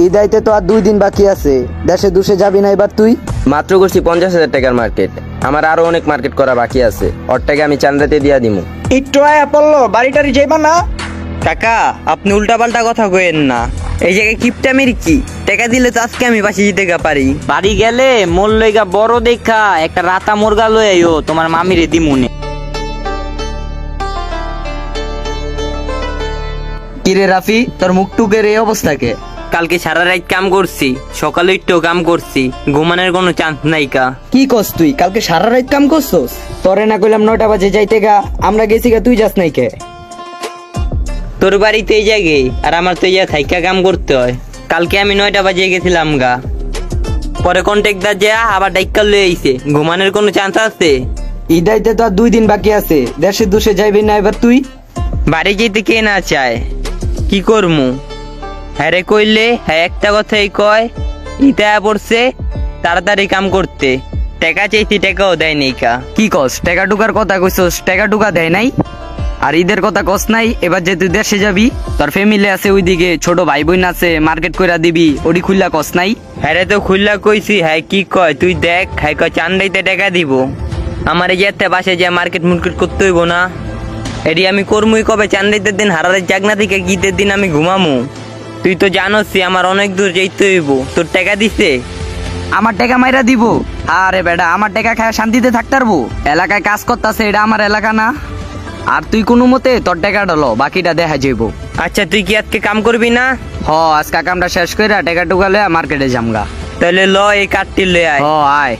ঈদ আইতে তো আর 2 দিন বাকি আছে, দেশে দুষে যাবি না এবার তুই? মাত্র করছি 50,000 টাকার মার্কেট, আমার আরো অনেক মার্কেট করা বাকি আছে। ওর টাকা আমি চান্দাতে দিয়া দিমু। একটু আয়া পড়লো, বাড়িটারি যাইবা না? কাকা, আপনি উল্টা পাল্টা কথা কইেন না। এই জায়গায় কিপটামির কি? টাকা দিলে তো আজকে আমি বাসি যেতে পারি। বাড়ি গেলে মোর লইগা বড় দেখা একটা রাতা মুরগা লই আইও, তোমার মামিরে দিমুনে। কিরে রাফি, তোর মুখ টুকের এই অবস্থাকে? কালকে সারা রাত কাম করছি, সকালে একটু কাম করছি, ঘুমানোর কোনো চান্স নাই কা। কি কস তুই? কালকে সারা রাত কাম করছস? তোরে না কইলাম 9টা বাজে যাইতে গা, আমরা গেছি গা, তুই যাস নাই কে? তোর বাড়িতে এই জায়গায় আর আমার তো এই জায়গায় থাইকা কাম করতে হয়। কালকে আমি 9টা বাজে গেছিলাম গা, পরে কন্ট্যাক্টদার যা আবার ডাইকা লই আইছে। ঘুমানোর কোনো চান্স আছে? ঈদ আইতে তো আর 2 দিন বাকি আছে, দেশে দুষে যাইবি না এবার তুই? বাড়ি যেতে কে না চায়, কি করমু? হ্যাঁ রে কইলে হ্যাঁ একটা কথাই কয়, ইটা পড়ছে তাড়াতাড়ি কাম করতে। টাকা চাইছি, টাকাও দেয় নাই কা। কি কস? টাকা টুকার কথা কইছস, টাকা টুকা দেয় নাই? আর ঈদের কথা কস নাই? এবার যে তুই দেশে যাবি, তোর ফ্যামিলি আছে ওইদিকে, ছোট ভাই বোন আছে, মার্কেট কইরা দিবি, ওডি খুললা কস নাই? হ্যাঁ রে তো খুললা কইছি, হ্যাঁ কি কয় তুই দেখ, হ্যাঁ কয় চান্দাইতে টাকা দিব। আমার এই যে বাসে যে মার্কেট মুর্কেট করতে হইব না, এটি আমি করমুই কবে? চান্দাইতের দিন হারারের জাগনা থেকে গীতের দিন আমি ঘুমামু। তুই তো জানোসই আমার অনেক দূর যাইতে হইব। তোর টাকা দিছে? আমার টাকা মাইরা দিব? আরে বেটা, আমার টাকা খায় শান্তিতে থাকতে পারবো? এলাকায় কাজ করতেছে, এটা আমার এলাকা না? আর তুই কোনো মতে তোর টাকা ডলো, বাকিটা দেখা যাইব। আচ্ছা তুই কি আজকে কাম করবি না? আজকে কামটা শেষ কইরা টাকা টুকা লইয়া মার্কেটে যামগা। তাহলে ল এই কাঠটি লয়ে আয়। আয়।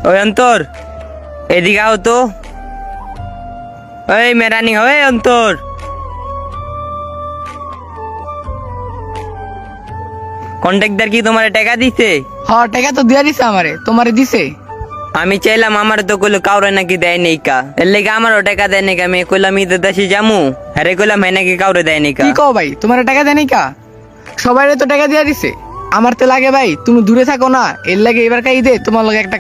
ওই অন্তর, এদিকে আও তো। ওই মেরানি, ওই অন্তর। কন্ট্রাক্টর কি তোমার টাকা দিছে? হ্যাঁ, টাকা তো দিয়া দিছে আমারে, তোমারে দিছে? আমি চাইলাম, আমার তো কইলো কাউরে নাকি দেয় নেই কা, এর লেগে আমারও টাকা দেয় নাই কা। আমি কইলাম ঈদের দেশে যামু, হ্যাঁ কইলাম হ্যাঁ নাকি কাউরে দেয় নাই কা। কি কও ভাই, তোমারে টাকা দেয় নাই কা? সবাইরে তো টাকা দিয়া দিছে। আমার তো লাগে ভাই তুমি দূরে থাকো না, এর লাগে এবার ঈদে তোমার লগে একটা